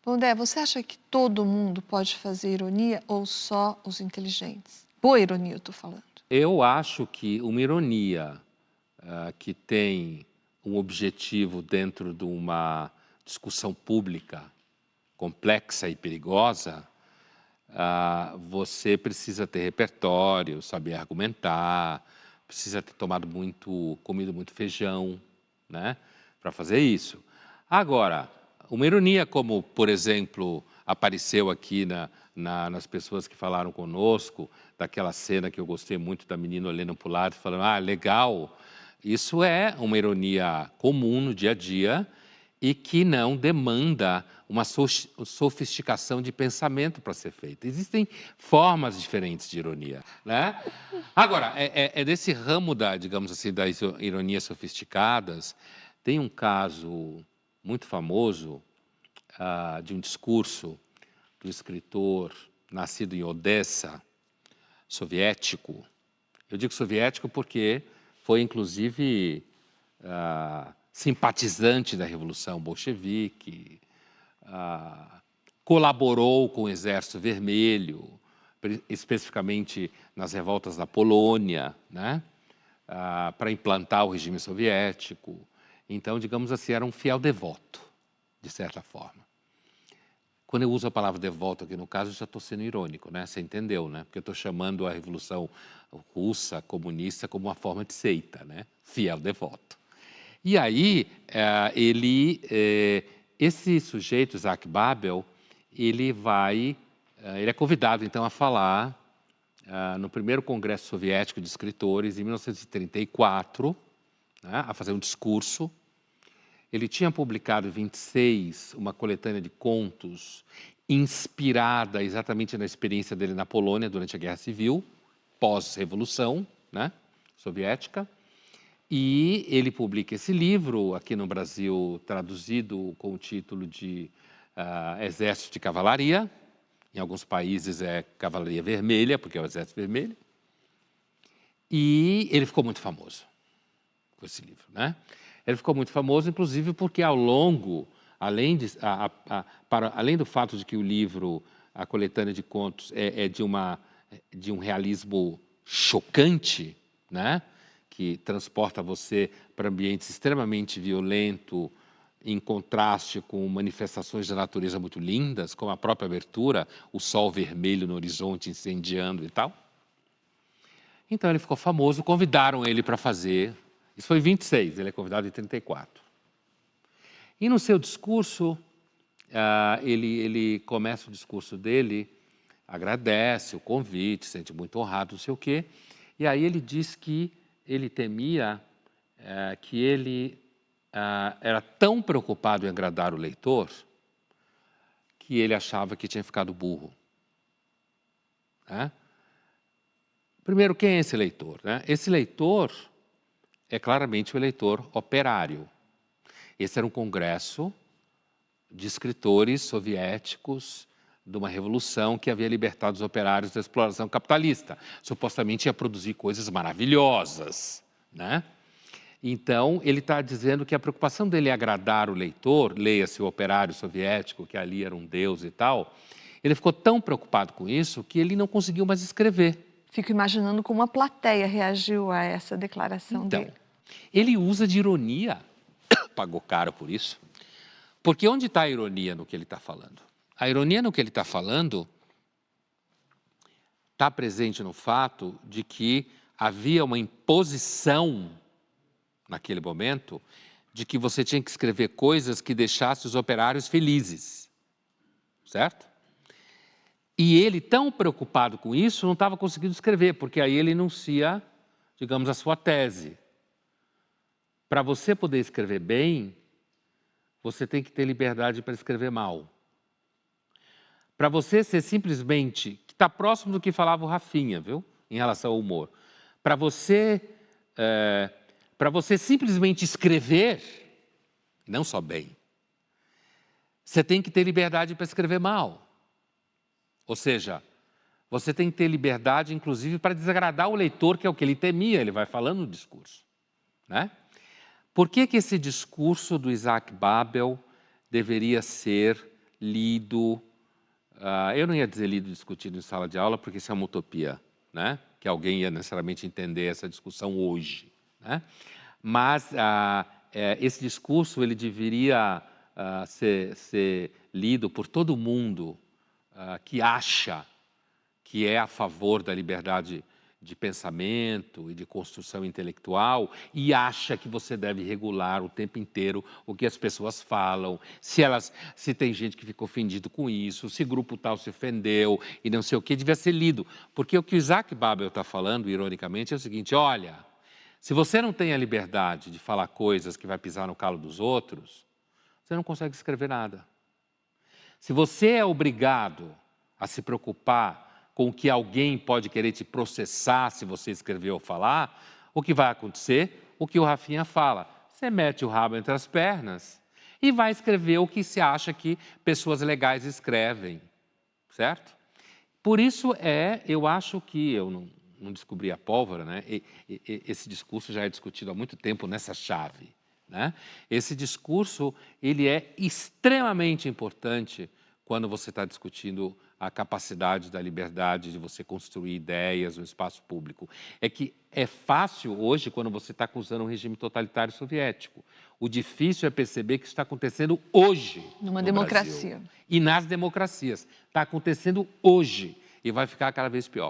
Pondé, você acha que todo mundo pode fazer ironia ou só os inteligentes? Boa ironia, eu tô falando. Eu acho que uma ironia que tem um objetivo dentro de uma discussão pública complexa e perigosa, você precisa ter repertório, saber argumentar, precisa ter comido muito feijão, né, para fazer isso. Agora, uma ironia como, por exemplo, apareceu aqui nas pessoas que falaram conosco, daquela cena que eu gostei muito da menina olhando para o lado e falando, ah, legal, isso é uma ironia comum no dia a dia e que não demanda uma sofisticação de pensamento para ser feita. Existem formas diferentes de ironia, né? Agora, é desse ramo digamos assim, das ironias sofisticadas, tem um caso muito famoso de um discurso do escritor nascido em Odessa, soviético. Eu digo soviético porque foi, inclusive, simpatizante da Revolução Bolchevique, colaborou com o Exército Vermelho, especificamente nas revoltas da Polônia, né, para implantar o regime soviético. Então, digamos assim, era um fiel devoto, de certa forma. Quando eu uso a palavra devoto aqui no caso, eu já estou sendo irônico, né? Você entendeu, né? Porque eu estou chamando a Revolução Russa, comunista, como uma forma de seita, né? Fiel devoto. E aí, esse sujeito, Isaac Babel, ele é convidado, então, a falar no primeiro Congresso Soviético de Escritores, em 1934, né, a fazer um discurso. Ele tinha publicado em 26 uma coletânea de contos inspirada exatamente na experiência dele na Polônia durante a Guerra Civil, pós-revolução, né, soviética. E ele publica esse livro, aqui no Brasil traduzido com o título de Exército de Cavalaria. Em alguns países é Cavalaria Vermelha, porque é o Exército Vermelho. E ele ficou muito famoso com esse livro, né? Ele ficou muito famoso, inclusive, porque ao longo, além do fato de que o livro, a coletânea de contos, é de um realismo chocante, né, que transporta você para ambientes extremamente violentos, em contraste com manifestações da natureza muito lindas, como a própria abertura, o sol vermelho no horizonte incendiando e tal. Então ele ficou famoso, convidaram ele para fazer. Isso foi em 26, ele é convidado em 34. E no seu discurso, ele começa o discurso dele, agradece o convite, se sente muito honrado, não sei o quê. E aí ele diz que ele temia que ele era tão preocupado em agradar o leitor que ele achava que tinha ficado burro. Né? Primeiro, quem é esse leitor? Né? Esse leitor é claramente o eleitor operário. Esse era um congresso de escritores soviéticos de uma revolução que havia libertado os operários da exploração capitalista. Supostamente ia produzir coisas maravilhosas, né? Então, ele está dizendo que a preocupação dele é agradar o leitor, leia-se o operário soviético, que ali era um deus e tal. Ele ficou tão preocupado com isso que ele não conseguiu mais escrever. Fico imaginando como a plateia reagiu a essa declaração dele. Ele usa de ironia, pagou caro por isso, porque onde está a ironia no que ele está falando? A ironia no que ele está falando está presente no fato de que havia uma imposição, naquele momento, de que você tinha que escrever coisas que deixassem os operários felizes, certo? E ele, tão preocupado com isso, não estava conseguindo escrever, porque aí ele enuncia, digamos, a sua tese. Para você poder escrever bem, você tem que ter liberdade para escrever mal. Para você ser simplesmente, que está próximo do que falava o Rafinha, viu? Em relação ao humor. Para você simplesmente escrever, não só bem, você tem que ter liberdade para escrever mal. Ou seja, você tem que ter liberdade, inclusive, para desagradar o leitor, que é o que ele temia, ele vai falando no discurso, né? Por que esse discurso do Isaac Babel deveria ser lido, eu não ia dizer lido, discutido em sala de aula, porque isso é uma utopia, né? Que alguém ia necessariamente entender essa discussão hoje, né? Mas esse discurso ele deveria ser lido por todo mundo que acha que é a favor da liberdade de pensamento e de construção intelectual e acha que você deve regular o tempo inteiro o que as pessoas falam, se tem gente que ficou ofendido com isso, se grupo tal se ofendeu e não sei o que, devia ser lido. Porque o que o Isaac Babel está falando, ironicamente, é o seguinte: olha, se você não tem a liberdade de falar coisas que vai pisar no calo dos outros, você não consegue escrever nada. Se você é obrigado a se preocupar com o que alguém pode querer te processar se você escrever ou falar, o que vai acontecer? O que o Rafinha fala. Você mete o rabo entre as pernas e vai escrever o que se acha que pessoas legais escrevem, certo? Por isso eu acho que eu não descobri a pólvora, né? Esse discurso já é discutido há muito tempo nessa chave, né? Esse discurso ele é extremamente importante quando você está discutindo a capacidade da liberdade de você construir ideias no espaço público. É que é fácil hoje quando você está acusando um regime totalitário soviético. O difícil é perceber que isso está acontecendo hoje Numa no democracia. Brasil. E nas democracias. Está acontecendo hoje e vai ficar cada vez pior.